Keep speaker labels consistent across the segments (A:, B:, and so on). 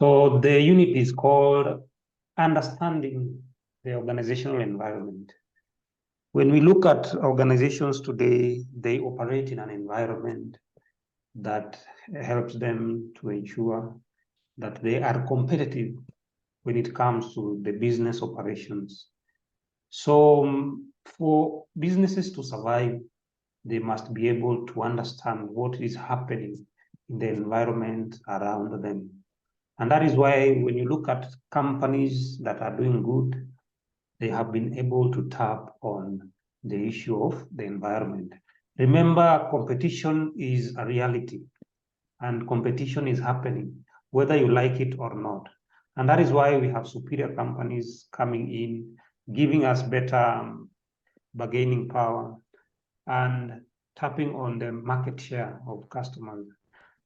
A: So the unit is called Understanding the Organizational Environment. When we look at organizations today, they operate in an environment that helps them to ensure that they are competitive when it comes to the business operations. So for businesses to survive, they must be able to understand what is happening in the environment around them. And that is why when you look at companies that are doing good, they have been able to tap on the issue of the environment. Remember, competition is a reality, and competition is happening, whether you like it or not. And that is why we have superior companies coming in, giving us better bargaining power and tapping on the market share of customers.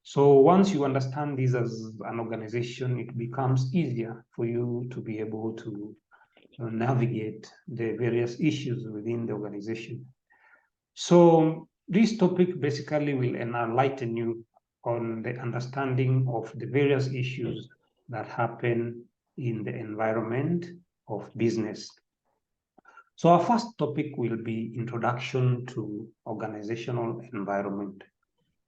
A: So once you understand this as an organization, it becomes easier for you to be able to navigate the various issues within the organization. So this topic basically will enlighten you on the understanding of the various issues that happen in the environment of business. So our first topic will be Introduction to Organizational Environment.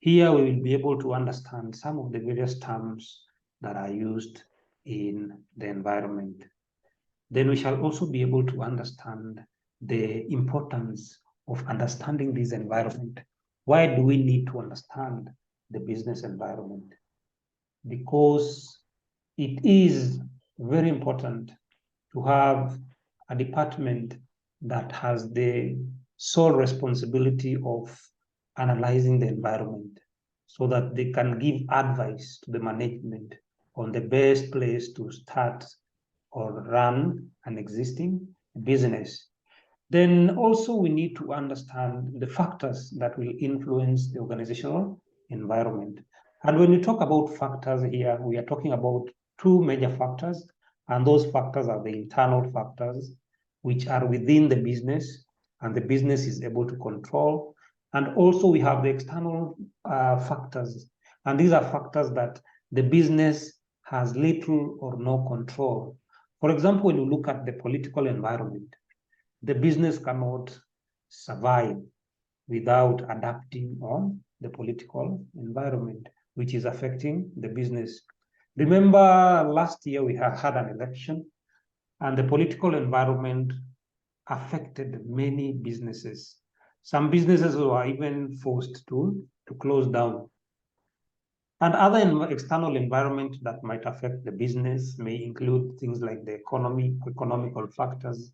A: Here we will be able to understand some of the various terms that are used in the environment. Then we shall also be able to understand the importance of understanding this environment. Why do we need to understand the business environment? Because it is very important to have a department that has the sole responsibility of analyzing the environment so that they can give advice to the management on the best place to start or run an existing business. Then also we need to understand the factors that will influence the organizational environment. And when we talk about factors here, we are talking about two major factors, and those factors are the internal factors, which are within the business, and the business is able to control. And also we have the external factors, and these are factors that the business has little or no control. For example, when you look at the political environment, the business cannot survive without adapting on the political environment, which is affecting the business. Remember, last year we had an election, and the political environment affected many businesses. Some businesses were even forced to close down. And other external environment that might affect the business may include things like the economical factors.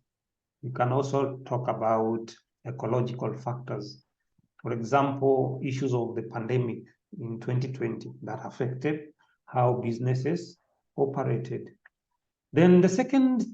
A: You can also talk about ecological factors. For example, issues of the pandemic in 2020 that affected how businesses operated. Then the second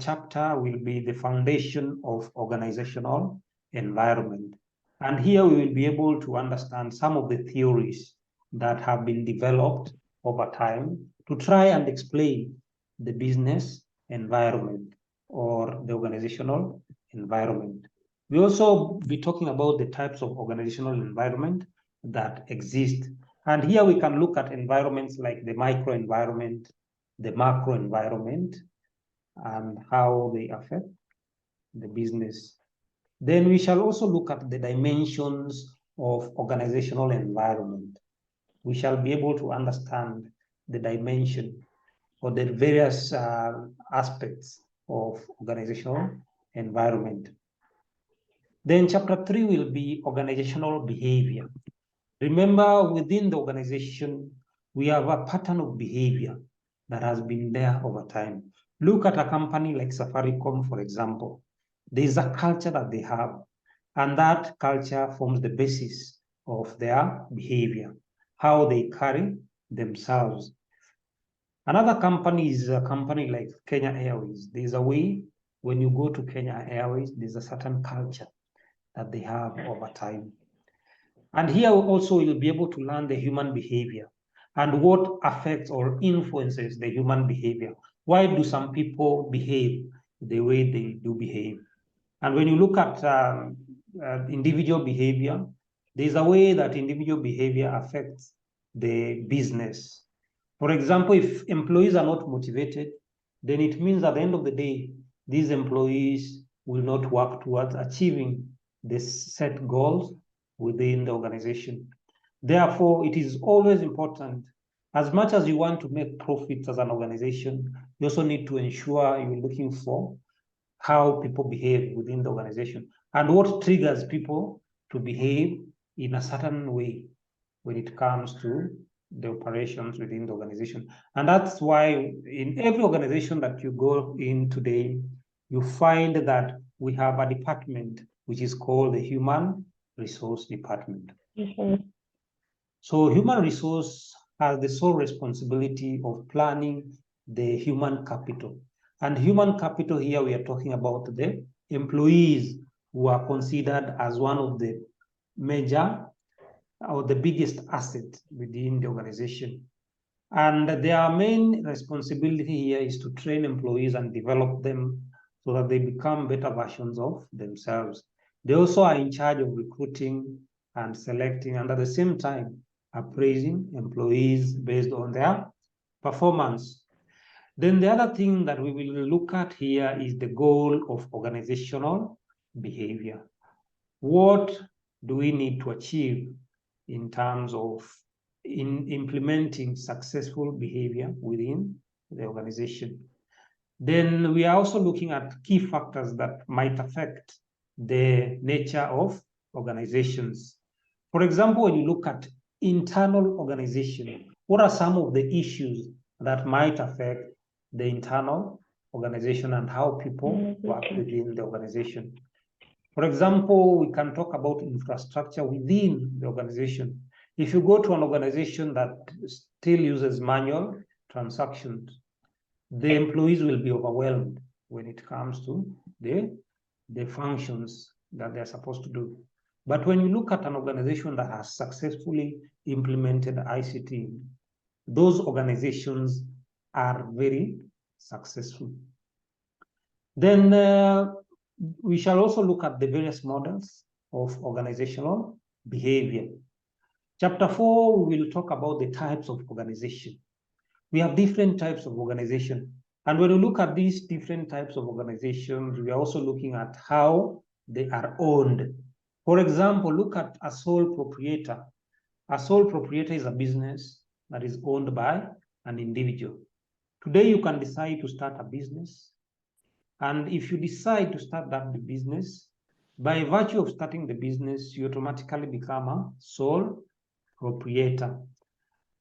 A: chapter will be the foundation of organizational environment. And here we will be able to understand some of the theories that have been developed over time to try and explain the business environment or the organizational environment. We also be talking about the types of organizational environment that exist. And here we can look at environments like the microenvironment, the macro environment, and how they affect the business. Then we shall also look at the dimensions of organizational environment. We shall be able to understand the dimension or the various aspects of organizational environment. Then chapter 3 will be organizational behavior. Remember, within the organization, we have a pattern of behavior that has been there over time. Look at a company like Safaricom, for example. There is a culture that they have, and that culture forms the basis of their behavior, how they carry themselves. Another company is a company like Kenya Airways. There's a way when you go to Kenya Airways, there's a certain culture that they have over time. And here also you'll be able to learn the human behavior and what affects or influences the human behavior. Why do some people behave the way they do behave? And when you look at individual behavior, there's a way that individual behavior affects the business. For example, if employees are not motivated, then it means at the end of the day, these employees will not work towards achieving the set goals within the organization. Therefore, it is always important, as much as you want to make profits as an organization, you also need to ensure you're looking for how people behave within the organization and what triggers people to behave in a certain way when it comes to the operations within the organization. And that's why in every organization that you go in today, you find that we have a department which is called the Human Resource Department. So human resource has the sole responsibility of planning the human capital. And human capital here, we are talking about the employees who are considered as one of the major or the biggest asset within the organization. And their main responsibility here is to train employees and develop them so that they become better versions of themselves. They also are in charge of recruiting and selecting, and at the same time, appraising employees based on their performance. Then the other thing that we will look at here is the goal of organizational behavior. What do we need to achieve in terms of implementing successful behavior within the organization? Then we are also looking at key factors that might affect the nature of organizations. For example, when you look at internal organization, what are some of the issues that might affect the internal organization and how people work within the organization? For example, we can talk about infrastructure within the organization. If you go to an organization that still uses manual transactions, the employees will be overwhelmed when it comes to the functions that they're supposed to do. But when you look at an organization that has successfully implemented ICT, those organizations are very successful. Then we shall also look at the various models of organizational behavior. Chapter 4, we will talk about the types of organization. We have different types of organization. And when we look at these different types of organizations, we are also looking at how they are owned. For example, look at a sole proprietor. A sole proprietor is a business that is owned by an individual. Today, you can decide to start a business. And if you decide to start that business, by virtue of starting the business, you automatically become a sole proprietor.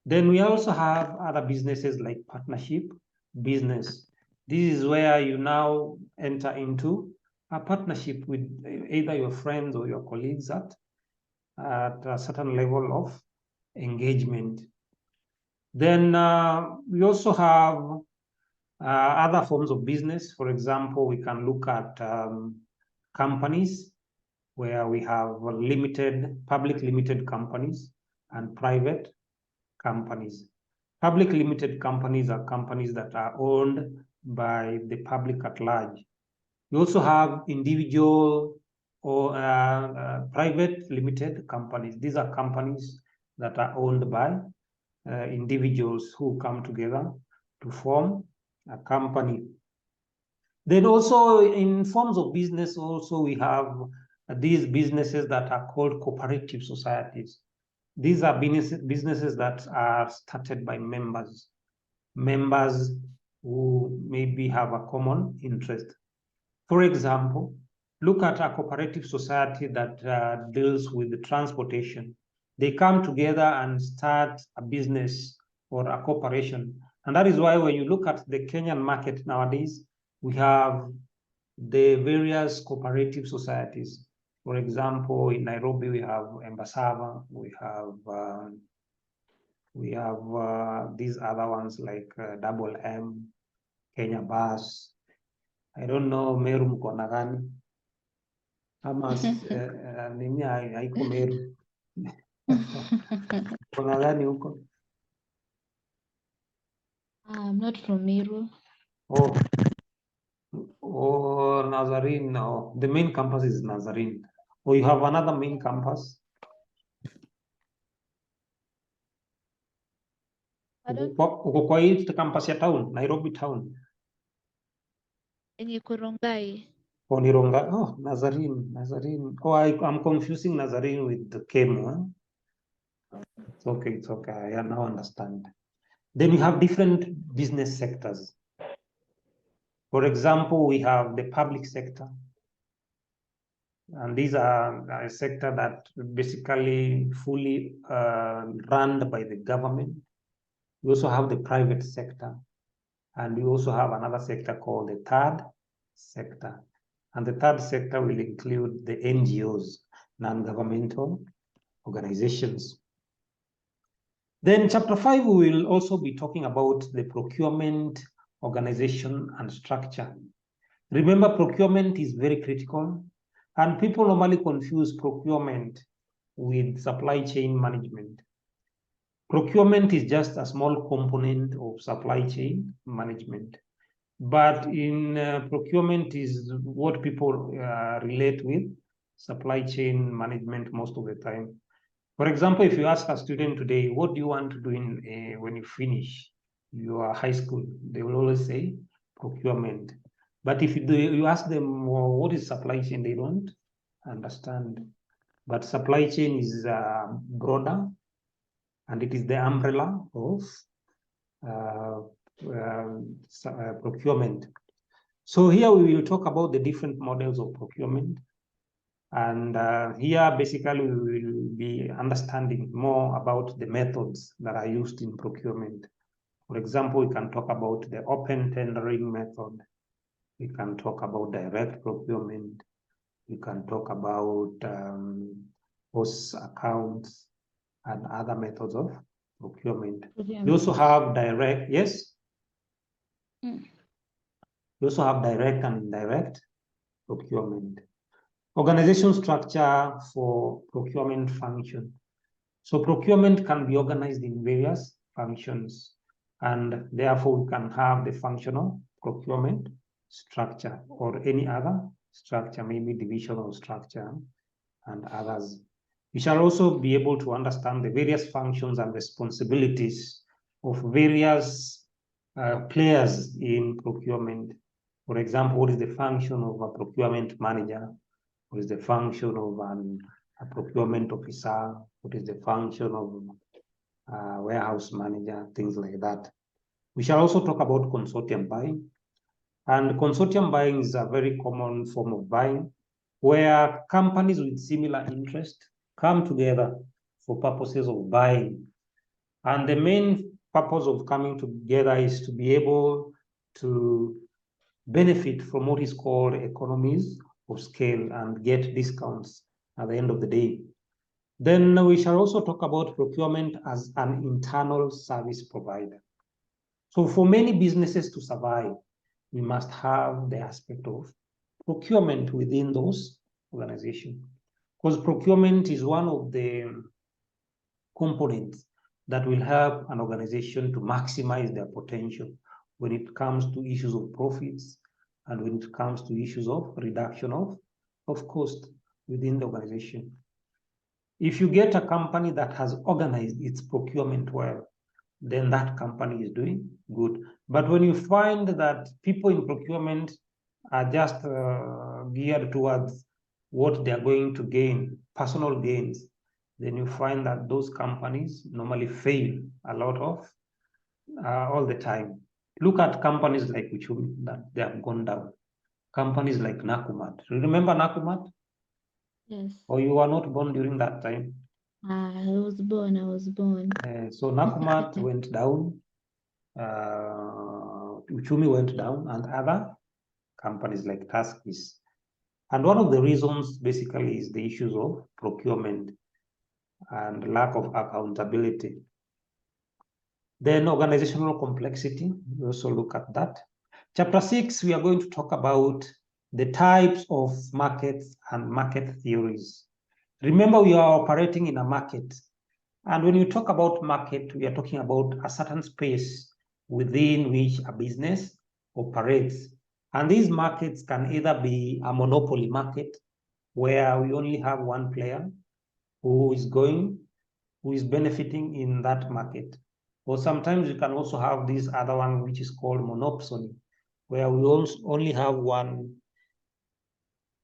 A: Then we also have other businesses like partnership business. This is where you now enter into a partnership with either your friends or your colleagues at a certain level of engagement. Then we also have other forms of business. For example, we can look at companies where we have public limited companies and private companies. Public limited companies are companies that are owned by the public at large. We also have individual or private limited companies. These are companies that are owned by individuals who come together to form a company. Then also in forms of business, also we have these businesses that are called cooperative societies. These are businesses that are started by members who maybe have a common interest. For example, look at a cooperative society that deals with the transportation. They come together and start a business or a corporation. And that is why when you look at the Kenyan market nowadays, we have the various cooperative societies. For example, in Nairobi, we have Embasava, we have these other ones like Double M, Kenya Bus. I don't know Meru mko na gani ama nini haiko Meru mko na gani huko?
B: I'm not from Meru.
A: Oh, Nazarene. No, the main campus is Nazarene. Or you have another main campus? Uko kwa hii campus ya town, Nairobi town.
B: Yenye Korongai.
A: Oh, Nironga. Oh, Nazarene. Oh, I'm confusing Nazarene with the Kemo. Huh? It's okay. I now understand. Then we have different business sectors. For example, we have the public sector. And these are a sector that basically fully run by the government. We also have the private sector. And we also have another sector called the third sector. And the third sector will include the NGOs, non-governmental organizations. Then chapter 5, we will also be talking about the procurement, organization, and structure. Remember, procurement is very critical, and people normally confuse procurement with supply chain management. Procurement is just a small component of supply chain management. But in procurement is what people relate with supply chain management most of the time. For example, if you ask a student today, what do you want to do when you finish your high school? They will always say procurement. But if you ask them, well, what is supply chain? They don't understand. But supply chain is broader, and it is the umbrella of procurement. So here we will talk about the different models of procurement. And here basically we will be understanding more about the methods that are used in procurement. For example, we can talk about the open tendering method. We can talk about direct procurement. We can talk about post accounts and other methods of procurement. We also have direct, yes? We also have direct and indirect procurement. Organization structure for procurement function. So procurement can be organized in various functions, and therefore we can have the functional procurement structure or any other structure, maybe divisional structure and others. We shall also be able to understand the various functions and responsibilities of various players in procurement. For example, what is the function of a procurement manager? What is the function of a procurement officer? What is the function of a warehouse manager? Things like that. We shall also talk about consortium buying. And consortium buying is a very common form of buying where companies with similar interest come together for purposes of buying. And the main purpose of coming together is to be able to benefit from what is called economies of scale and get discounts at the end of the day. Then we shall also talk about procurement as an internal service provider. So for many businesses to survive, we must have the aspect of procurement within those organizations. Because procurement is one of the components that will help an organization to maximize their potential when it comes to issues of profits and when it comes to issues of reduction of cost within the organization. If you get a company that has organized its procurement well, then that company is doing good. But when you find that people in procurement are just geared towards what they are going to gain, personal gains, then you find that those companies normally fail a lot of all the time. Look at companies like Uchumi that they have gone down. Companies like Nakumat. Remember Nakumat?
B: Yes.
A: Or you were not born during that time?
B: I was born.
A: So Nakumat went down, Uchumi went down, and other companies like Taskis. And one of the reasons basically is the issues of procurement and lack of accountability. Then organizational complexity, we also look at that. Chapter 6, we are going to talk about the types of markets and market theories. Remember, we are operating in a market. And when we talk about market, we are talking about a certain space within which a business operates. And these markets can either be a monopoly market, where we only have one player who is benefiting in that market. Or sometimes you can also have this other one, which is called monopsony, where we only have one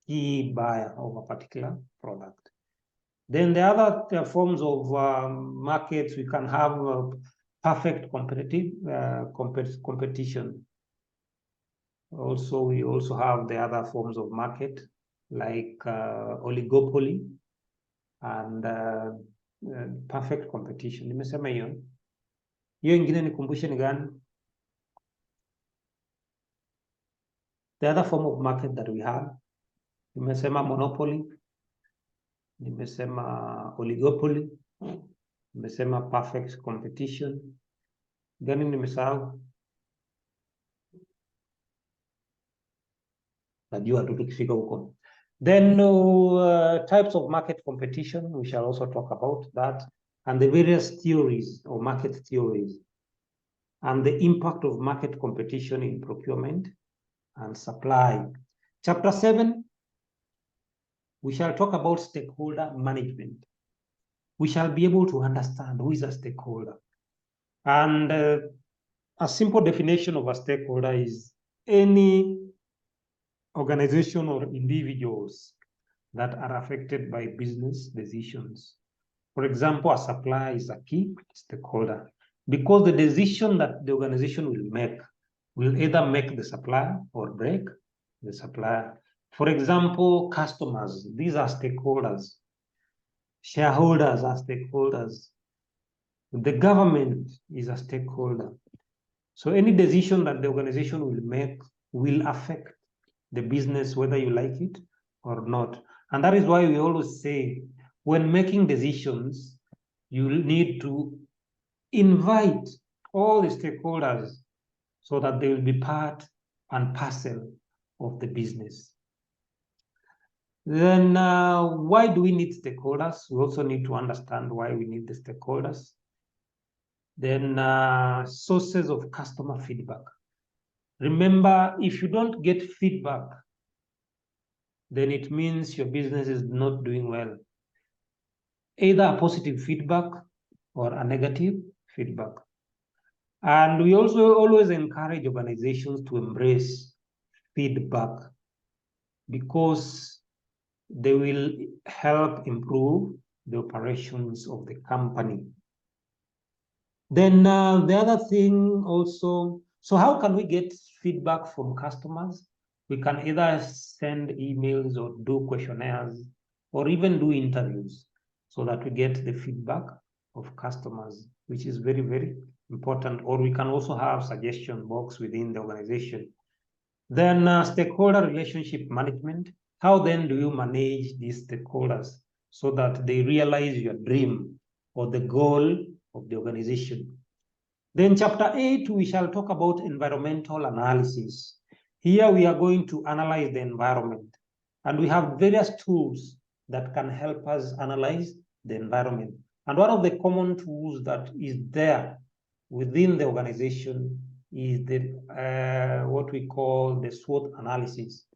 A: key buyer of a particular product. Then the other forms of markets, we can have perfect competition. Also, we also have the other forms of market like oligopoly and perfect competition. Nimesema hiyo. Hiyo ingine nikumbushe ni gani? The other form of market that we have, nimesema monopoly, nimesema oligopoly, nimesema perfect competition. Gani nimesahau? Najua tu tukifika huko. Then types of market competition, we shall also talk about that, and the various theories or market theories, and the impact of market competition in procurement and supply. Chapter 7, we shall talk about stakeholder management. We shall be able to understand who is a stakeholder. And a simple definition of a stakeholder is any organization or individuals that are affected by business decisions. For example, a supplier is a key stakeholder because the decision that the organization will either make the supplier or break the supplier. For example, customers, these are stakeholders. Shareholders are stakeholders. The government is a stakeholder. So any decision that the organization will make will affect the business, whether you like it or not. And that is why we always say, when making decisions, you need to invite all the stakeholders so that they will be part and parcel of the business. Then why do we need stakeholders? We also need to understand why we need the stakeholders. Then sources of customer feedback. Remember, if you don't get feedback, then it means your business is not doing well. Either a positive feedback or a negative feedback. And we also always encourage organizations to embrace feedback because they will help improve the operations of the company. Then the other thing also, so how can we get feedback from customers? We can either send emails or do questionnaires or even do interviews so that we get the feedback of customers, which is very, very important. Or we can also have suggestion box within the organization. Then stakeholder relationship management. How then do you manage these stakeholders so that they realize your dream or the goal of the organization? Then chapter 8, we shall talk about environmental analysis. Here we are going to analyze the environment, and we have various tools that can help us analyze the environment. And one of the common tools that is there within the organization is the what we call the SWOT analysis,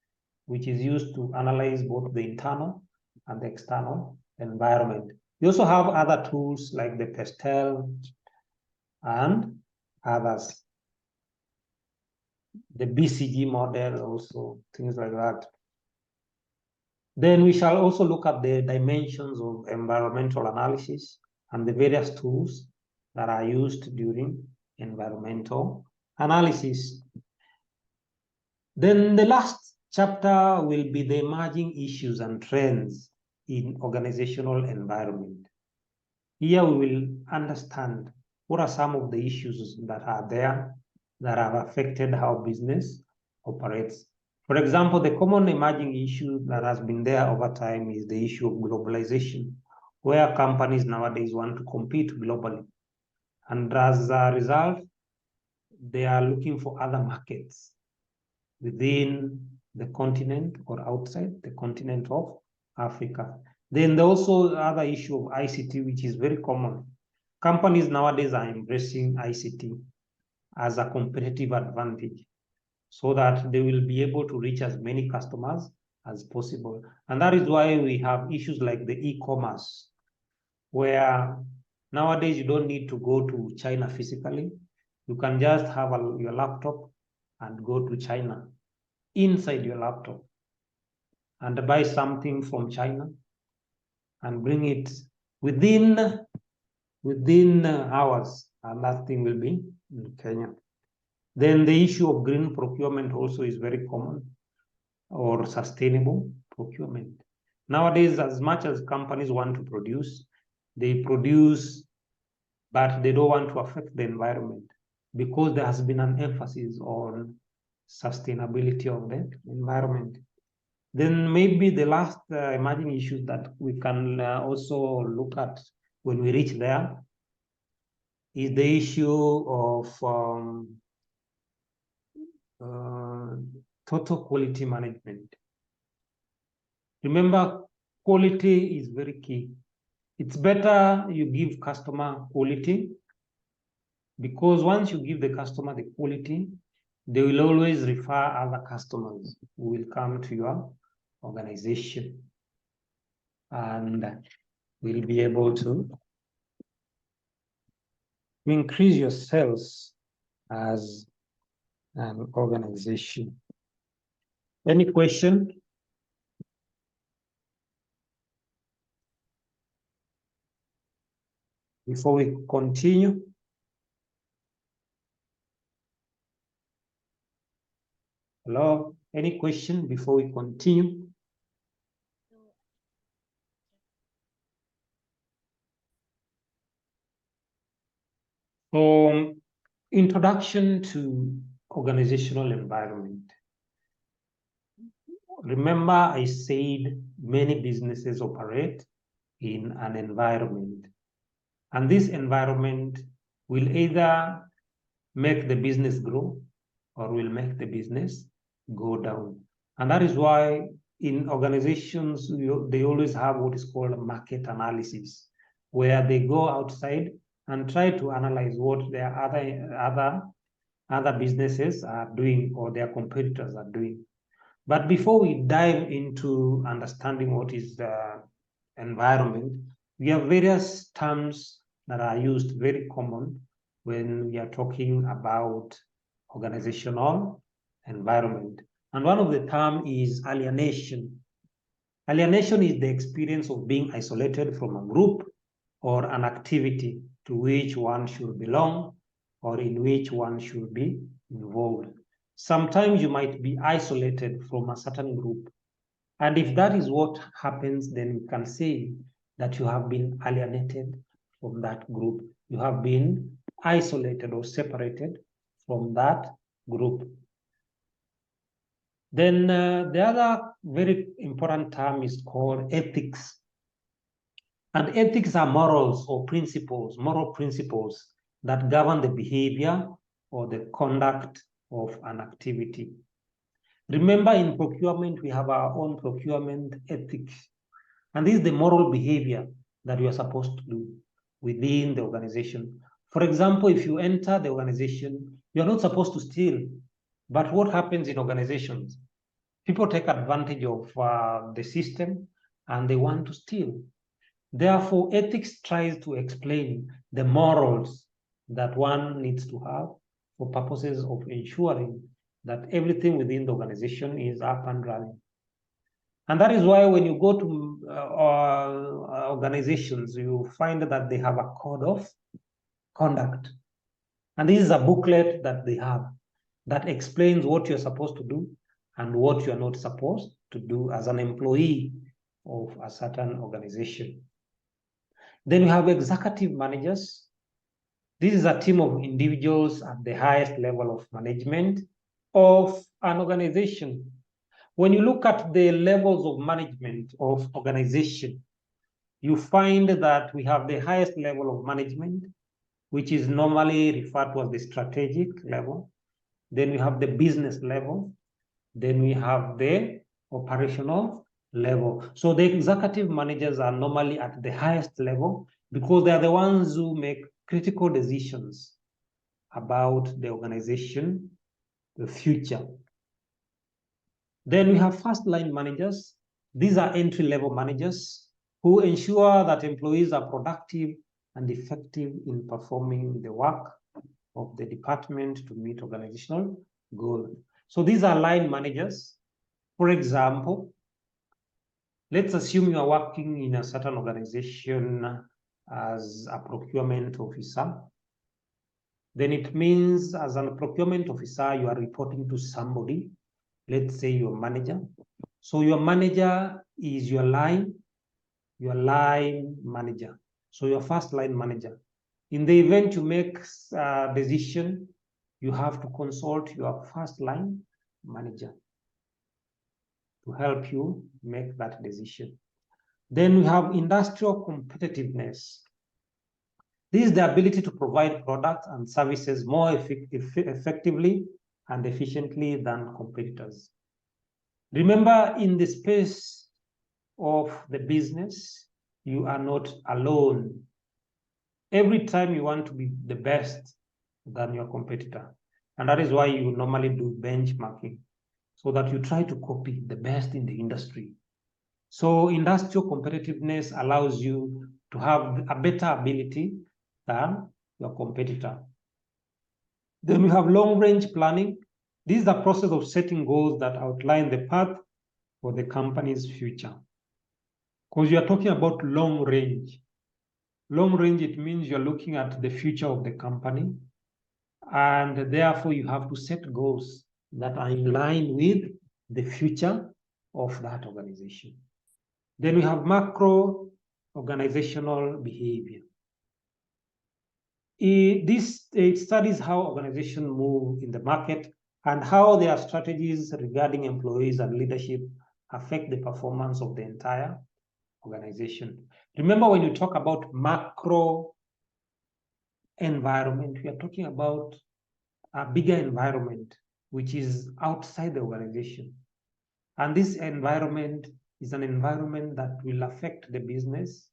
A: which is used to analyze both the internal and the external environment. We also have other tools like the PESTEL and others. The BCG model also, things like that. Then we shall also look at the dimensions of environmental analysis and the various tools that are used during environmental analysis. Then the last chapter will be the emerging issues and trends in organizational environment. Here we will understand what are some of the issues that are there that have affected how business operates. For example, the common emerging issue that has been there over time is the issue of globalization, where companies nowadays want to compete globally. And as a result, they are looking for other markets within the continent or outside the continent of Africa. Then there's also other issue of ICT, which is very common. Companies nowadays are embracing ICT as a competitive advantage so that they will be able to reach as many customers as possible. And that is why we have issues like the e-commerce, where Nowadays, you don't need to go to China physically. You can just have your laptop and go to China inside your laptop and buy something from China and bring it within hours, and that thing will be in Kenya. Then the issue of green procurement also is very common, or sustainable procurement. Nowadays, as much as companies want to produce, they produce, but they don't want to affect the environment because there has been an emphasis on sustainability of the environment. Then maybe the last emerging issues that we can also look at when we reach there is the issue of total quality management. Remember, quality is very key. It's better you give customer quality, because once you give the customer the quality, they will always refer other customers who will come to your organization, and will be able to increase your sales as an organization. Any question? Before we continue? Hello, any question before we continue? Introduction to organizational environment. Remember, I said many businesses operate in an environment, and this environment will either make the business grow or will make the business go down. And that is why in organizations, they always have what is called market analysis, where they go outside and try to analyze what their other businesses are doing or their competitors are doing. But before we dive into understanding what is the environment, we have various terms that are used, very common, when we are talking about organizational environment. And one of the terms is alienation. Alienation is the experience of being isolated from a group or an activity to which one should belong or in which one should be involved. Sometimes you might be isolated from a certain group. And if that is what happens, then we can say that you have been alienated from that group. You have been isolated or separated from that group. Then the other very important term is called ethics. And ethics are morals or principles, moral principles that govern the behavior or the conduct of an activity. Remember, in procurement, we have our own procurement ethics. And this is the moral behavior that you are supposed to do within the organization. For example, if you enter the organization, you're not supposed to steal. But what happens in organizations? People take advantage of the system and they want to steal. Therefore, ethics tries to explain the morals that one needs to have for purposes of ensuring that everything within the organization is up and running. And that is why when you go to organizations, you find that they have a code of conduct. And this is a booklet that they have that explains what you're supposed to do and what you're not supposed to do as an employee of a certain organization. Then you have executive managers. This is a team of individuals at the highest level of management of an organization. When you look at the levels of management of organization, you find that we have the highest level of management, which is normally referred to as the strategic level. Then we have the business level. Then we have the operational level. So the executive managers are normally at the highest level because they are the ones who make critical decisions about the organization, the future. Then we have first line managers. These are entry level managers who ensure that employees are productive and effective in performing the work of the department to meet organizational goals. So these are line managers. For example, let's assume you are working in a certain organization as a procurement officer. Then it means as a procurement officer, you are reporting to somebody, let's say your manager. So your manager is your line manager. So your first line manager. In the event you make a decision, you have to consult your first line manager to help you make that decision. Then we have industrial competitiveness. This is the ability to provide products and services more effectively and efficiently than competitors. Remember, in the space of the business, you are not alone. Every time you want to be the best than your competitor. And that is why you normally do benchmarking, so that you try to copy the best in the industry. So industrial competitiveness allows you to have a better ability than your competitor. Then we have long-range planning. This is the process of setting goals that outline the path for the company's future. Because you are talking about long range. Long range, it means you're looking at the future of the company, and therefore you have to set goals that are in line with the future of that organization. Then we have macro organizational behavior. It studies how organizations move in the market and how their strategies regarding employees and leadership affect the performance of the entire organization. Remember, when you talk about macro environment, we are talking about a bigger environment, which is outside the organization. And this environment is an environment that will affect the business,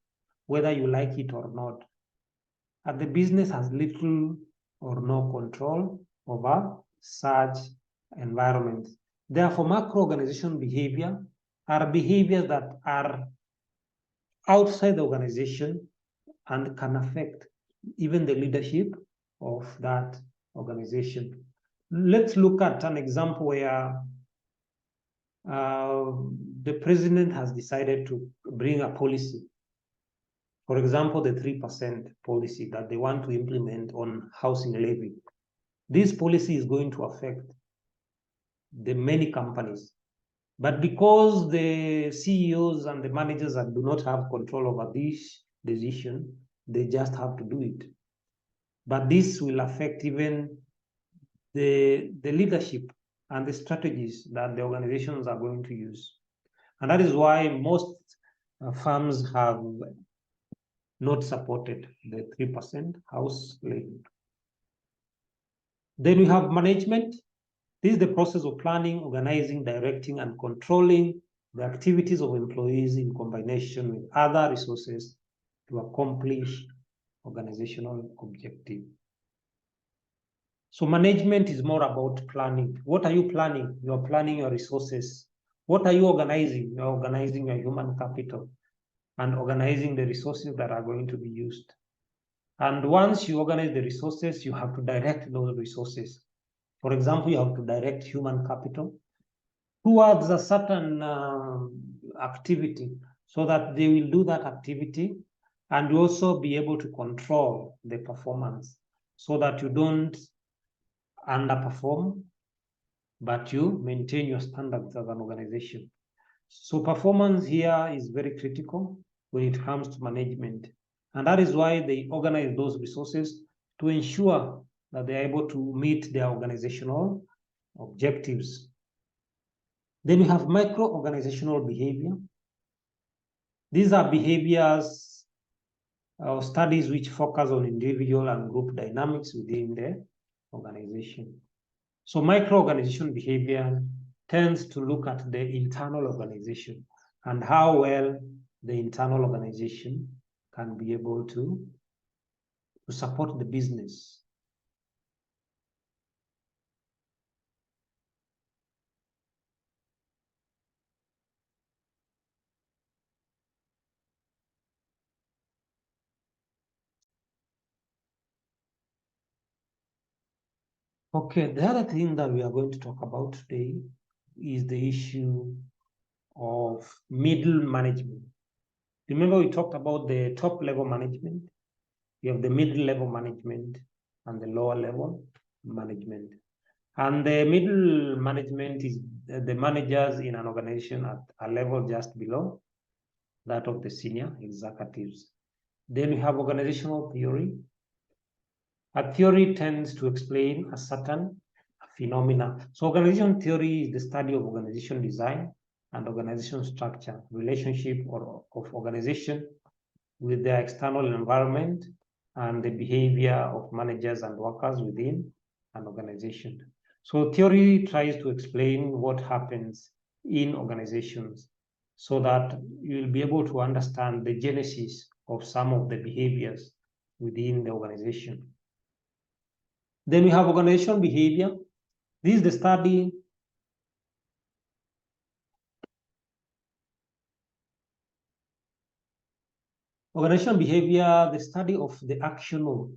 A: whether you like it or not. And the business has little or no control over such environments. Therefore, macro organization behavior are behaviors that are outside the organization and can affect even the leadership of that organization. Let's look at an example where the president has decided to bring a policy. For example, the 3% policy that they want to implement on housing levy. This policy is going to affect the many companies. But because the CEOs and the managers do not have control over this decision, they just have to do it. But this will affect even the leadership and the strategies that the organizations are going to use. And that is why most firms have not supported the 3% house levy. Then we have management. This is the process of planning, organizing, directing, and controlling the activities of employees in combination with other resources to accomplish organizational objectives. So management is more about planning. What are you planning? You are planning your resources. What are you organizing? You are organizing your human capital and organizing the resources that are going to be used. And once you organize the resources, you have to direct those resources. For example, you have to direct human capital towards a certain activity so that they will do that activity, and also be able to control the performance so that you don't underperform, but you maintain your standards as an organization. So performance here is very critical when it comes to management. And that is why they organize those resources to ensure that they are able to meet their organizational objectives. Then we have micro-organizational behavior. These are behaviors or studies which focus on individual and group dynamics within the organization. So micro-organization behavior tends to look at the internal organization and how well the internal organization can be able to support the business. Okay, the other thing that we are going to talk about today is the issue of middle management. Remember, we talked about the top level management, you have the middle level management and the lower level management. And the middle management is the managers in an organization at a level just below that of the senior executives. Then we have organizational theory. A theory tends to explain a certain phenomena. So organization theory is the study of organization design and organization structure, relationship of organization with their external environment and the behavior of managers and workers within an organization. So theory tries to explain what happens in organizations so that you'll be able to understand the genesis of some of the behaviors within the organization. Then we have organizational behavior. This is the study organizational behavior, the study of the action of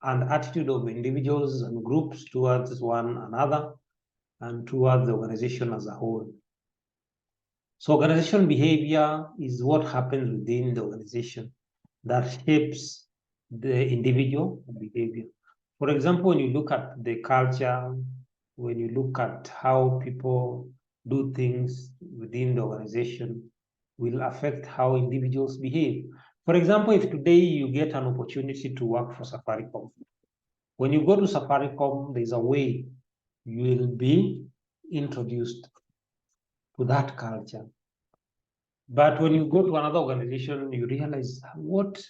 A: and attitude of individuals and groups towards one another and towards the organization as a whole. So organizational behavior is what happens within the organization that shapes the individual behavior. For example, when you look at the culture, when you look at how people do things within the organization, will affect how individuals behave. For example, if today you get an opportunity to work for Safaricom, when you go to Safaricom, there's a way you will be introduced to that culture. But when you go to another organization, you realize what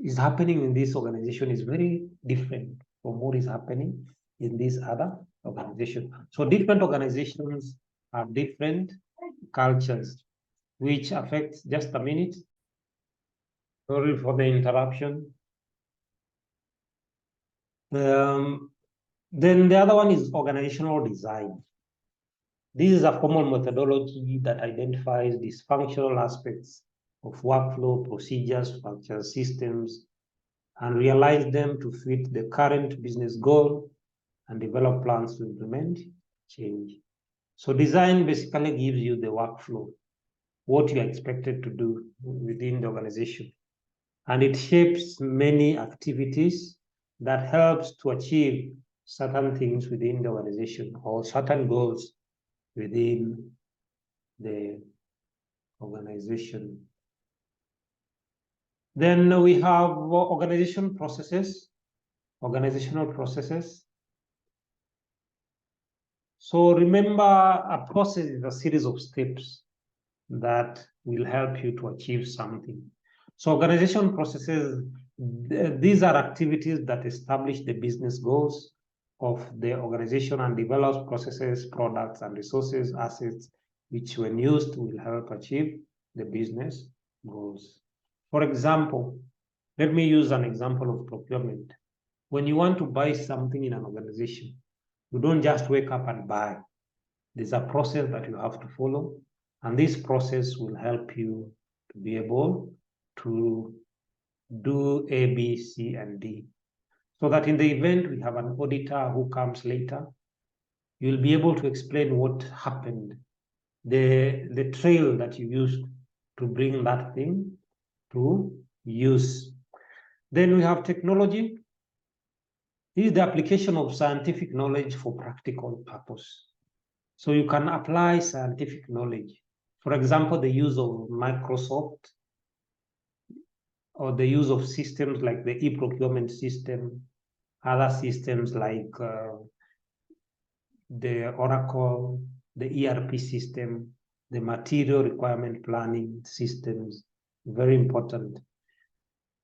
A: is happening in this organization is very different from what is happening in this other organization. So different organizations have different cultures, which affects, just a minute, sorry for the interruption. Then the other one is organizational design. This is a formal methodology that identifies dysfunctional aspects of workflow, procedures, functional systems, and realigns them to fit the current business goal and develop plans to implement change. So design basically gives you the workflow, what you are expected to do within the organization. And it shapes many activities that helps to achieve certain things within the organization or certain goals within the organization. Then we have organizational processes. So remember, a process is a series of steps that will help you to achieve something. So organization processes, these are activities that establish the business goals of the organization and develops processes, products, and resources, assets, which when used will help achieve the business goals. For example, let me use an example of procurement. When you want to buy something in an organization, you don't just wake up and buy. There's a process that you have to follow, and this process will help you to be able to do A, B, C, and D. So that in the event we have an auditor who comes later, you'll be able to explain what happened, the trail that you used to bring that thing to use. Then we have technology. This is the application of scientific knowledge for practical purpose. So you can apply scientific knowledge. For example, the use of Microsoft or the use of systems like the e-procurement system, other systems like the Oracle, the ERP system, the material requirement planning systems, very important.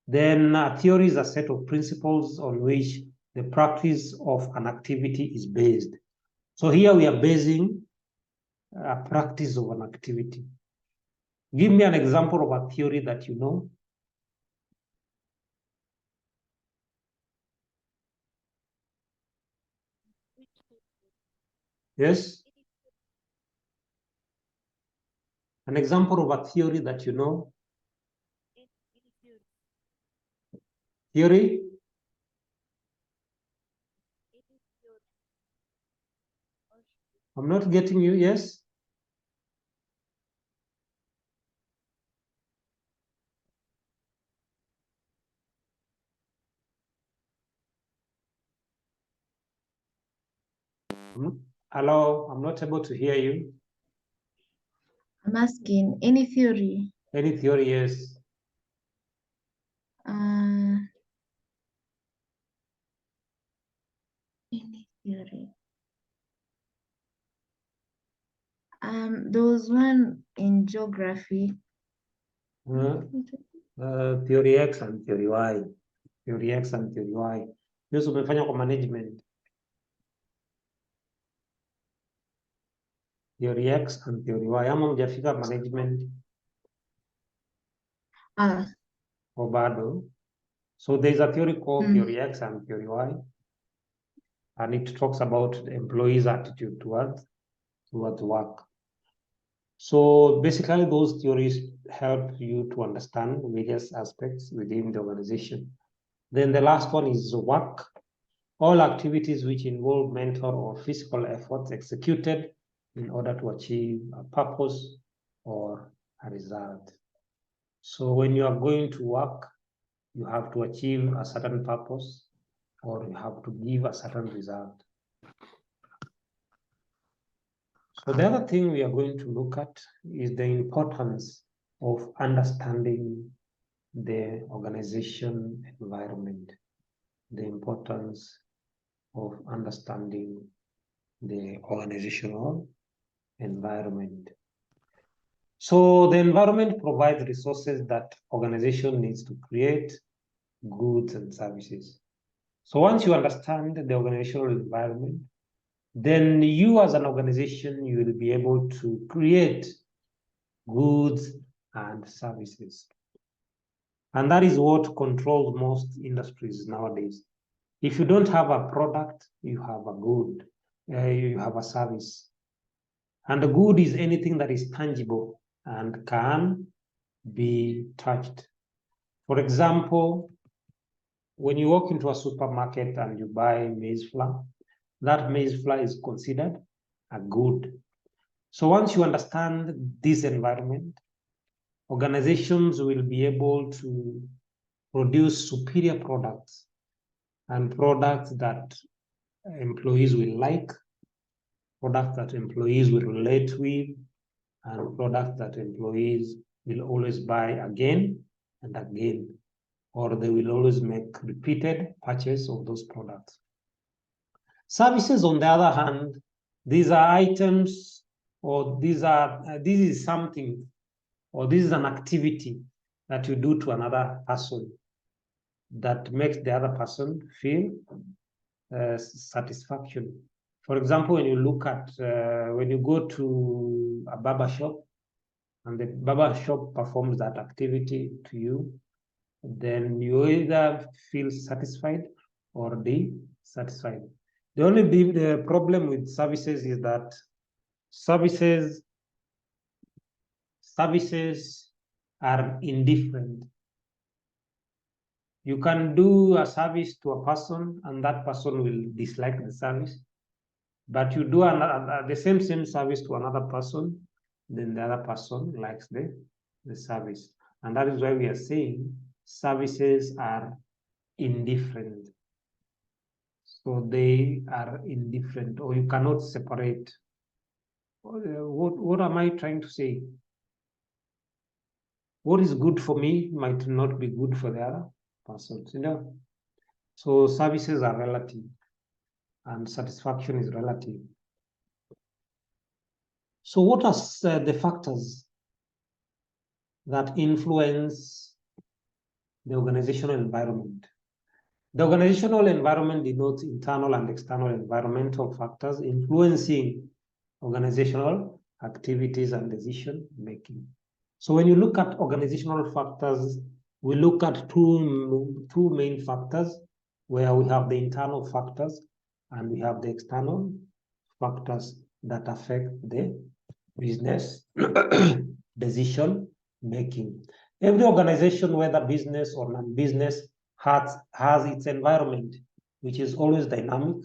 A: Then theory is a set of principles on which the practice of an activity is based. So here we are basing a practice of an activity. Give me an example of a theory that you know. Yes? An example of a theory that you know. Theory? I'm not getting you, yes? Hello, I'm not able to hear you.
B: I'm asking, any theory?
A: Any theory, yes?
B: Any theory? There was one in geography.
A: Theory X and theory Y. Theory X and theory Y. Hiyo umefanya kwa management. Theory X and theory Y. Ama hujafika management or bado? So there's a theory called theory X and theory Y. And it talks about the employee's attitude towards work. So basically those theories help you to understand various aspects within the organization. Then the last one is work. All activities which involve mental or physical efforts executed in order to achieve a purpose or a result. So when you are going to work, you have to achieve a certain purpose or you have to give a certain result. So the other thing we are going to look at is the importance of understanding the organization environment, the importance of understanding the organizational environment. So the environment provides resources that organization needs to create goods and services. So once you understand the organizational environment, then you as an organization, you will be able to create goods and services. And that is what controls most industries nowadays. If you don't have a product, you have a good, you have a service. And the good is anything that is tangible and can be touched. For example, when you walk into a supermarket and you buy maize flour, that maize flour is considered a good. So once you understand this environment, organizations will be able to produce superior products and products that employees will like, products that employees will relate with, and products that employees will always buy again and again, or they will always make repeated purchase of those products. Services, on the other hand, these are items, or this is something, or this is an activity that you do to another person that makes the other person feel satisfaction. For example, when you look at, when you go to a barber shop and the barber shop performs that activity to you, then you either feel satisfied or dissatisfied. The only the problem with services is that services are indifferent. You can do a service to a person and that person will dislike the service, but you do the same service to another person, then the other person likes the service. And that is why we are saying services are indifferent. So they are indifferent, or you cannot separate. What am I trying to say? What is good for me might not be good for the other person, you know? So services are relative and satisfaction is relative. So what are the factors that influence the organizational environment? The organizational environment denotes internal and external environmental factors influencing organizational activities and decision making. So when you look at organizational factors, we look at two main factors, where we have the internal factors and we have the external factors that affect the business decision making. Every organization, whether business or non-business, has its environment, which is always dynamic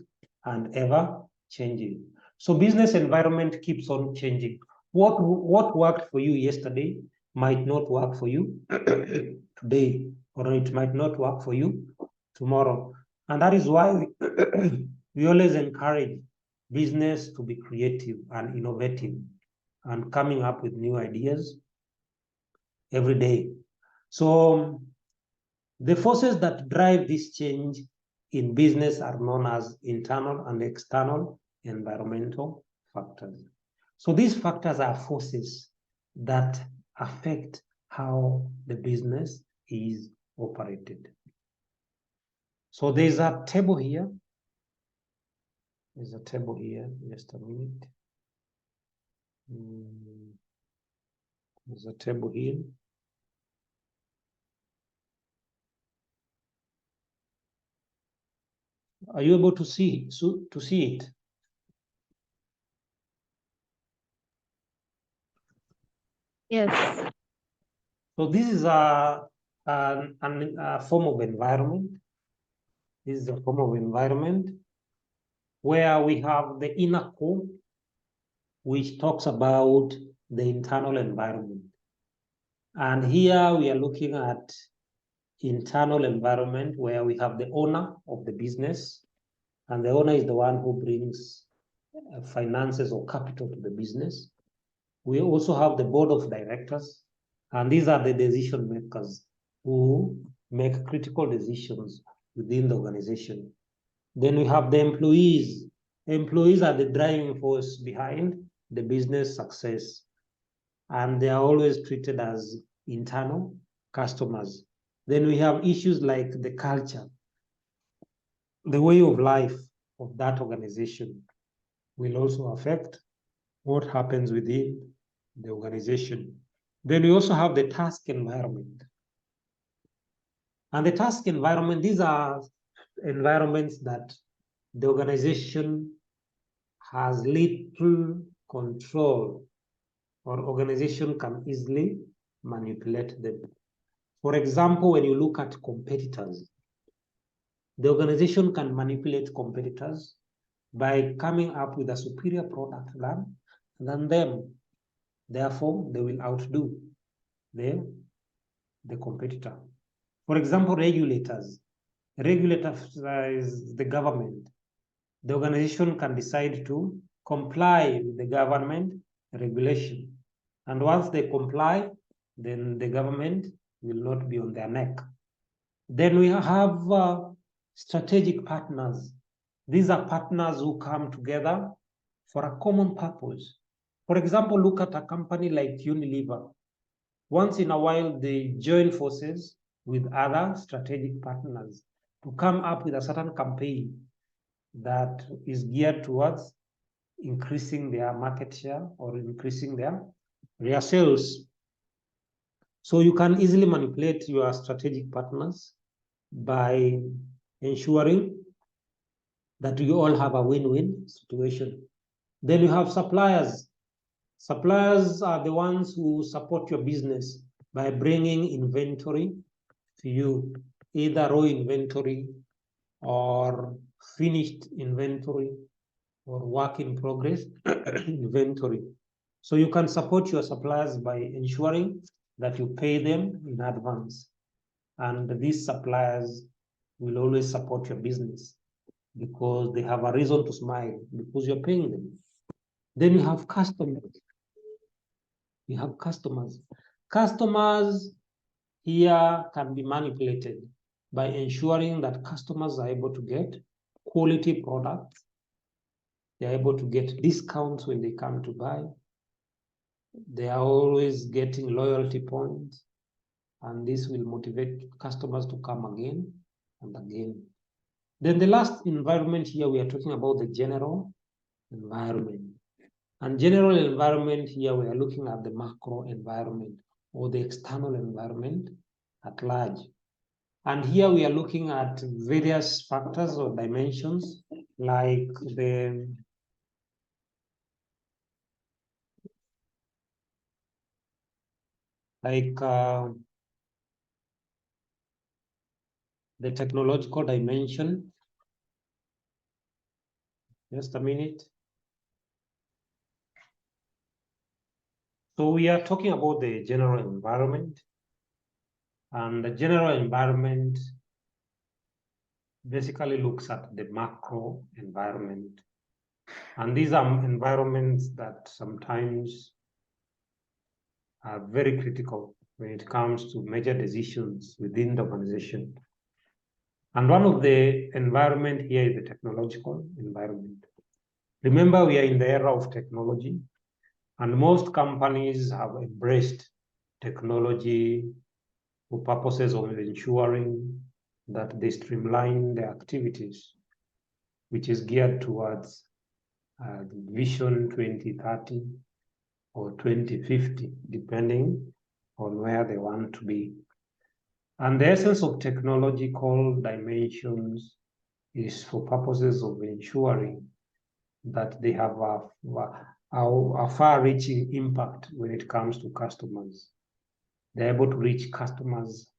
A: and ever changing. So business environment keeps on changing. What worked for you yesterday might not work for you today, or it might not work for you tomorrow. And that is why we always encourage business to be creative and innovative and coming up with new ideas every day. So the forces that drive this change in business are known as internal and external environmental factors. So these factors are forces that affect how the business is operated. So there's a table here. There's a table here, just a minute. There's a table here. Are you able to see it?
B: Yes.
A: So this is a form of environment. This is a form of environment where we have the inner core, which talks about the internal environment. And here we are looking at internal environment where we have the owner of the business, and the owner is the one who brings finances or capital to the business. We also have the board of directors, and these are the decision makers who make critical decisions within the organization. Then we have the employees. Employees are the driving force behind the business success, and they are always treated as internal customers. Then we have issues like the culture, the way of life of that organization will also affect what happens within the organization. Then we also have the task environment. And the task environment, these are environments that the organization has little control, or organization can easily manipulate them. For example, when you look at competitors, the organization can manipulate competitors by coming up with a superior product than them. Therefore, they will outdo the competitor. For example, regulators. Regulators is the government. The organization can decide to comply with the government regulation. And once they comply, then the government will not be on their neck. Then we have strategic partners. These are partners who come together for a common purpose. For example, look at a company like Unilever. Once in a while, they join forces with other strategic partners to come up with a certain campaign that is geared towards increasing their market share or increasing their sales. So you can easily manipulate your strategic partners by ensuring that you all have a win-win situation. Then you have suppliers. Suppliers are the ones who support your business by bringing inventory to you, either raw inventory or finished inventory or work in progress inventory. So you can support your suppliers by ensuring that you pay them in advance. And these suppliers will always support your business because they have a reason to smile because you're paying them. Then you have customers. You have customers. Customers here can be manipulated by ensuring that customers are able to get quality products. They're able to get discounts when they come to buy. They are always getting loyalty points, and this will motivate customers to come again and again. Then the last environment here, we are talking about the general environment. And general environment here, we are looking at the macro environment or the external environment at large. And here we are looking at various factors or dimensions like the technological dimension, Just a minute. So we are talking about the general environment, and the general environment basically looks at the macro environment. And these are environments that sometimes are very critical when it comes to major decisions within the organization. And one of the environment here is the technological environment. Remember, we are in the era of technology, and most companies have embraced technology for purposes of ensuring that they streamline their activities, which is geared towards Vision 2030 or 2050, depending on where they want to be. And the essence of technological dimensions is for purposes of ensuring that they have a far-reaching impact when it comes to customers. They're able to reach customers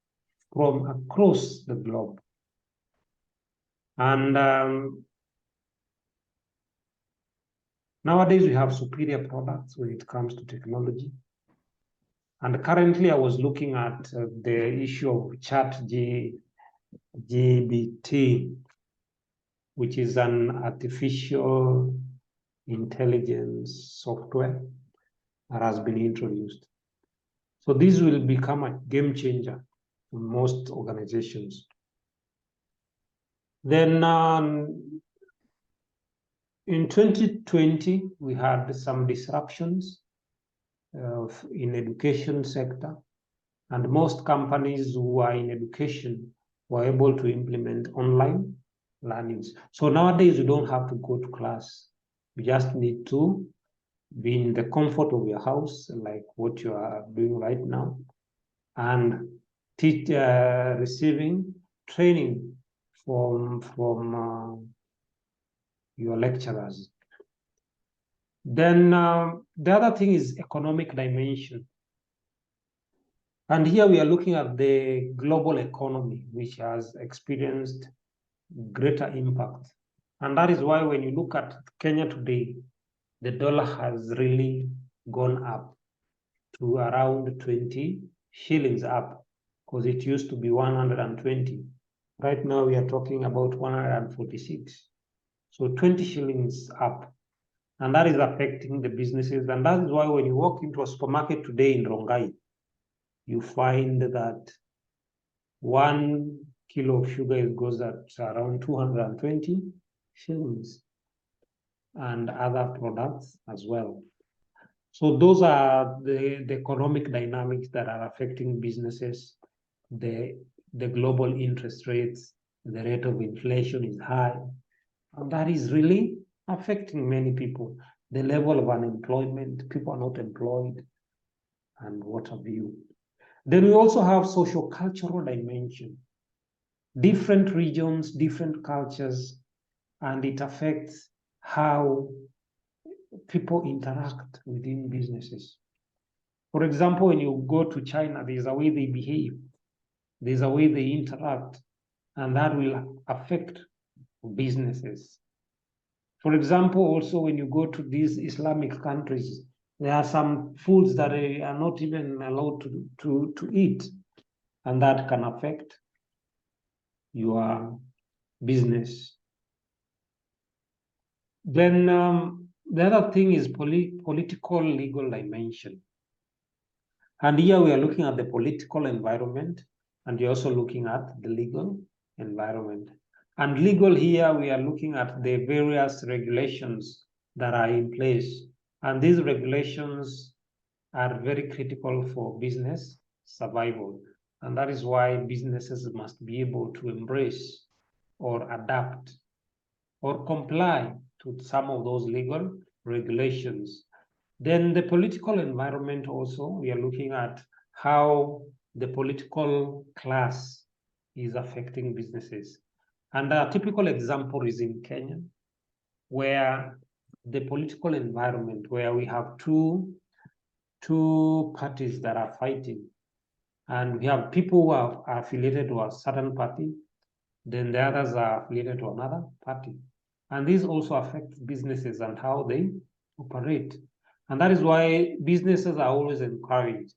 A: from across the globe. And nowadays we have superior products when it comes to technology. And currently I was looking at the issue of ChatGPT, which is an artificial intelligence software that has been introduced. So this will become a game changer in most organizations. Then in 2020, we had some disruptions in education sector, and most companies who are in education were able to implement online learnings. So nowadays, you don't have to go to class. You just need to be in the comfort of your house, like what you are doing right now, and receiving training from your lecturers. Then the other thing is economic dimension. And here we are looking at the global economy, which has experienced greater impact. And that is why when you look at Kenya today, the dollar has really gone up to around 20 shillings up, because it used to be 120. Right now we are talking about 146. So 20 shillings up. And that is affecting the businesses. And that is why when you walk into a supermarket today in Rongai, you find that 1 kilo of sugar goes at around 220 shillings, and other products as well. So those are the economic dynamics that are affecting businesses. The global interest rates, the rate of inflation is high, and that is really affecting many people. The level of unemployment, people are not employed, and what have you. Then we also have socio-cultural dimension. Different regions, different cultures, and it affects how people interact within businesses. For example, when you go to China, there's a way they behave, there's a way they interact, and that will affect businesses. For example, also when you go to these Islamic countries, there are some foods that are not even allowed to eat, and that can affect your business. Then the other thing is political legal dimension. And here we are looking at the political environment, and you're also looking at the legal environment. And legal here, we are looking at the various regulations that are in place. And these regulations are very critical for business survival. And that is why businesses must be able to embrace or adapt or comply to some of those legal regulations. Then the political environment also, we are looking at how the political class is affecting businesses. And a typical example is in Kenya, where the political environment, where we have two parties that are fighting, and we have people who are affiliated to a certain party, then the others are affiliated to another party. And this also affects businesses and how they operate. And that is why businesses are always encouraged.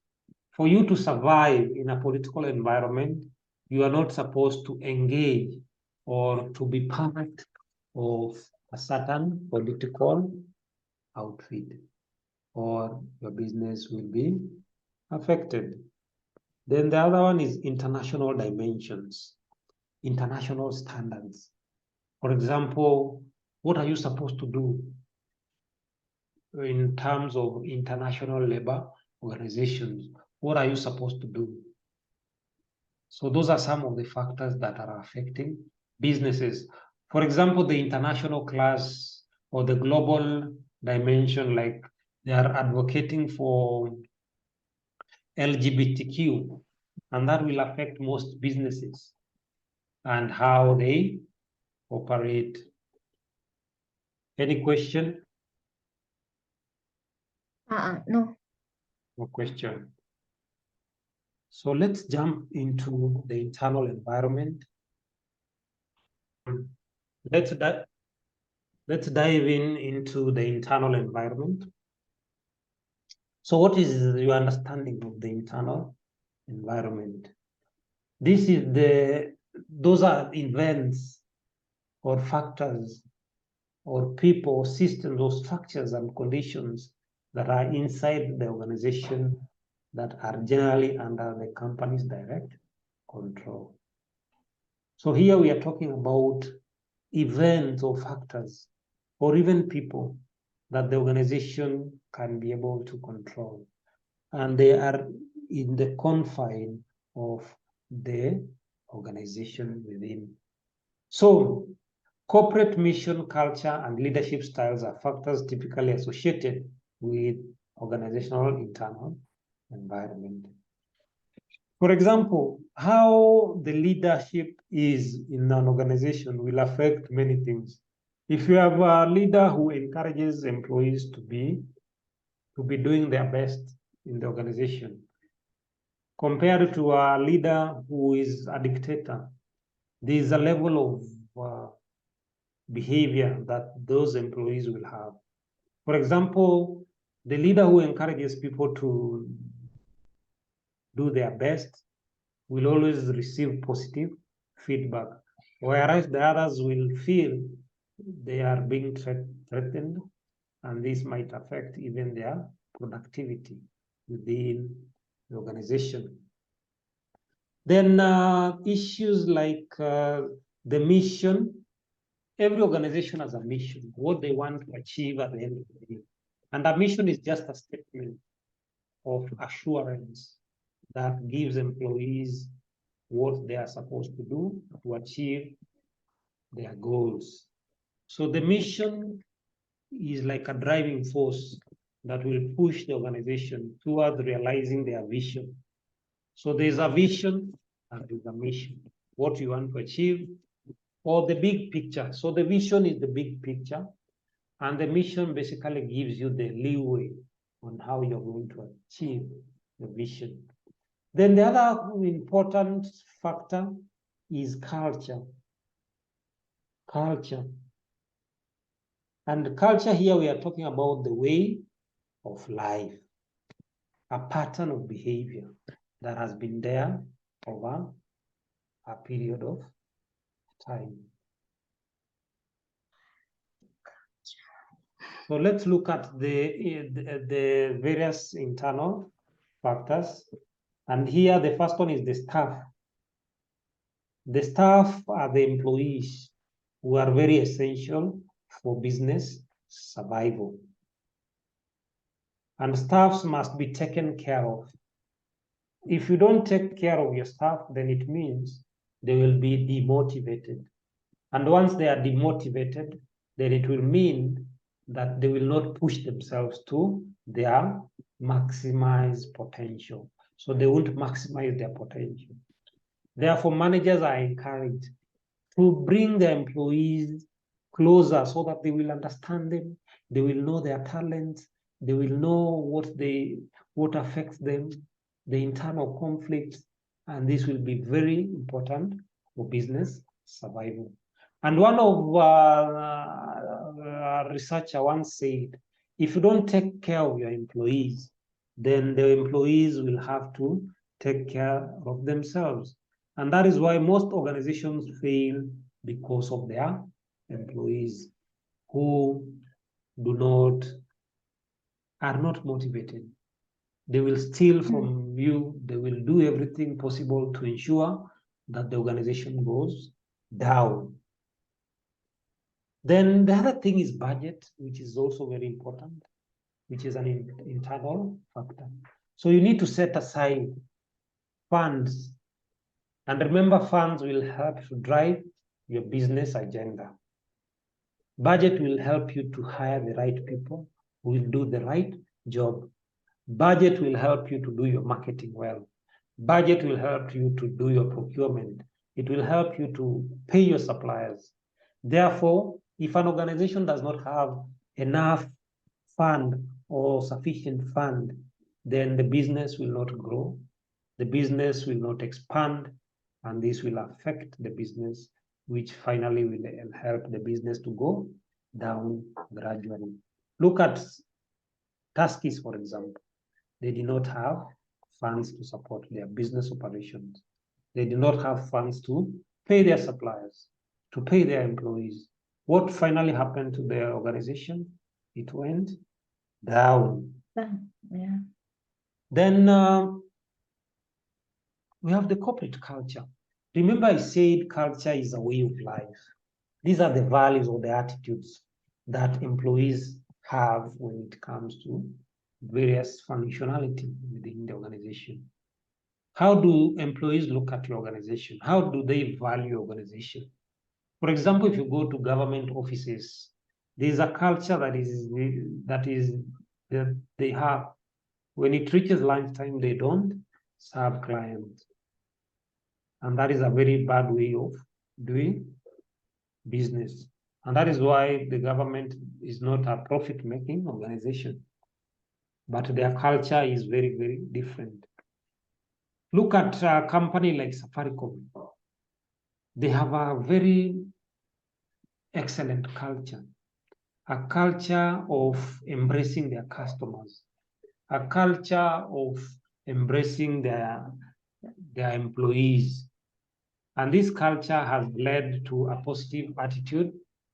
A: For you to survive in a political environment, you are not supposed to engage or to be part of a certain political outfit, or your business will be affected. Then the other one is international dimensions, international standards. For example, what are you supposed to do in terms of international labor organizations? What are you supposed to do? So those are some of the factors that are affecting businesses. For example, the international class or the global dimension, like they are advocating for LGBTQ, and that will affect most businesses and how they operate. Any question?
B: No.
A: No question. So let's jump into the internal environment. Let's dive into the internal environment. So what is your understanding of the internal environment? Those are events or factors or people, systems or structures and conditions that are inside the organization that are generally under the company's direct control. So here we are talking about events or factors or even people that the organization can be able to control. And they are in the confine of the organization within. So corporate mission, culture, and leadership styles are factors typically associated with organizational internal environment. For example, how the leadership is in an organization will affect many things. If you have a leader who encourages employees to be doing their best in the organization, compared to a leader who is a dictator, there is a level of behavior that those employees will have. For example, the leader who encourages people to do their best will always receive positive feedback, whereas the others will feel they are being threatened, and this might affect even their productivity within the organization. Then issues like the mission. Every organization has a mission, what they want to achieve at the end of the day. And a mission is just a statement of assurance that gives employees what they are supposed to do to achieve their goals. So the mission is like a driving force that will push the organization towards realizing their vision. So there's a vision and there's a mission, what you want to achieve, or the big picture. So the vision is the big picture, and the mission basically gives you the leeway on how you're going to achieve the vision. Then the other important factor is culture. Culture. And culture here, we are talking about the way of life, a pattern of behavior that has been there over a period of time. So let's look at the various internal factors. And here, the first one is the staff. The staff are the employees who are very essential for business survival. And staffs must be taken care of. If you don't take care of your staff, then it means they will be demotivated. And once they are demotivated, then it will mean that they will not push themselves to their maximized potential. So they won't maximize their potential. Therefore, managers are encouraged to bring their employees closer so that they will understand them, they will know their talents, they will know what affects them, the internal conflicts, and this will be very important for business survival. And one of researcher once said, if you don't take care of your employees, then the employees will have to take care of themselves. And that is why most organizations fail, because of their employees who are not motivated. They will steal from you. They will do everything possible to ensure that the organization goes down. Then the other thing is budget, which is also very important, which is an internal factor. So you need to set aside funds. And remember, funds will help to drive your business agenda. Budget will help you to hire the right people who will do the right job. Budget will help you to do your marketing well. Budget will help you to do your procurement. It will help you to pay your suppliers. Therefore, if an organization does not have enough fund or sufficient fund, then the business will not grow, the business will not expand, and this will affect the business, which finally will help the business to go down gradually. Look at Tuskys, for example. They did not have funds to support their business operations. They did not have funds to pay their suppliers, to pay their employees. What finally happened to their organization? It went down.
B: Yeah.
A: Then we have the corporate culture. Remember, I said culture is a way of life. These are the values or the attitudes that employees have when it comes to various functionality within the organization. How do employees look at your organization? How do they value your organization? For example, if you go to government offices, there's a culture that they have. When it reaches lunchtime, they don't serve clients. And that is a very bad way of doing business. And that is why the government is not a profit-making organization. But their culture is very, very different. Look at a company like Safaricom. They have a very excellent culture, a culture of embracing their customers, a culture of embracing their employees. And this culture has led to a positive attitude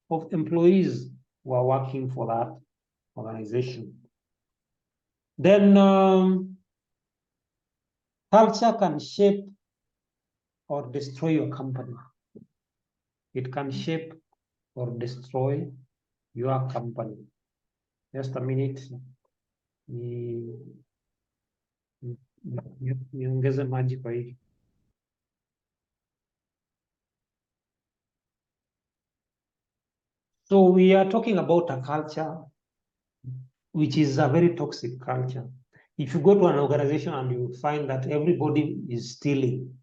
A: of employees who are working for that organization. Then culture can shape or destroy your company. It can shape or destroy your company. Just a minute. Niongeze maji kwa hii. So we are talking about a culture which is a very toxic culture. If you go to an organization and you find that everybody is stealing,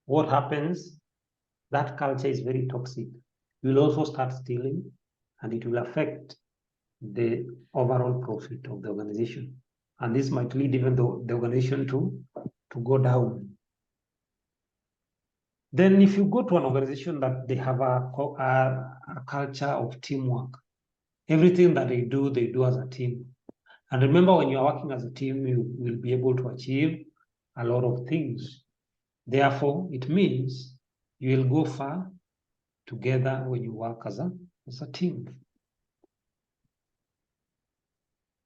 A: what happens? That culture is very toxic. You will also start stealing, and it will affect the overall profit of the organization. And this might lead even the organization to go down. Then if you go to an organization that they have a culture of teamwork, everything that they do as a team. And remember, when you are working as a team, you will be able to achieve a lot of things. Therefore, it means you will go far together when you work as a team.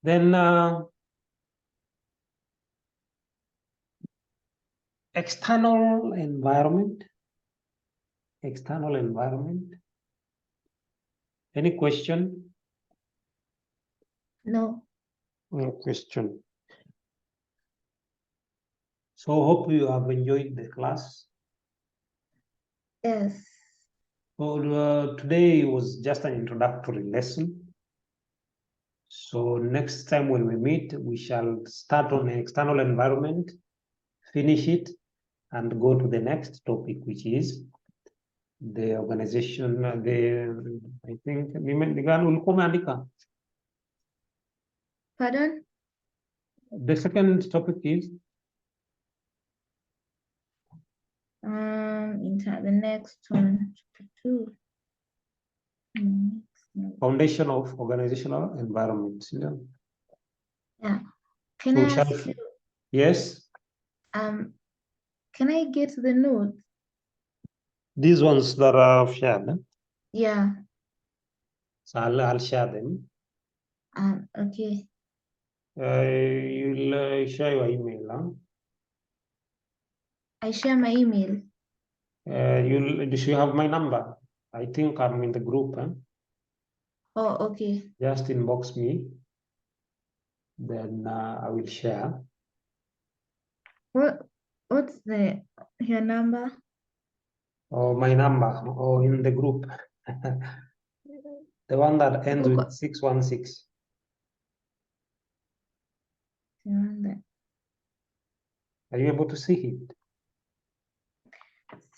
A: Then external environment. Any question?
B: No.
A: No question. So hope you have enjoyed the class.
B: Yes.
A: Well, today was just an introductory lesson. So next time when we meet, we shall start on the external environment, finish it, and go to the next topic, which is the organization. I think
B: Pardon?
A: the second topic is
B: The next one, chapter 2.
A: Foundation of organizational environment.
B: Yeah. Can
A: We
B: I
A: shall-
B: ask you,
A: Yes,
B: can I get the notes?
A: these ones that are shared.
B: Yeah.
A: So I'll share them.
B: Okay.
A: You'll share your email.
B: I share my email.
A: You have my number. I think I'm in the group.
B: Oh, okay.
A: Just inbox me. Then I will share.
B: What's your number?
A: Or my number, or in the group. The one that ends with 616. Are you able to see it?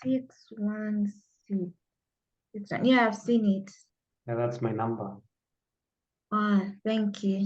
B: 616. Yeah, I've seen it.
A: Yeah, that's my number.
B: Ah, thank you.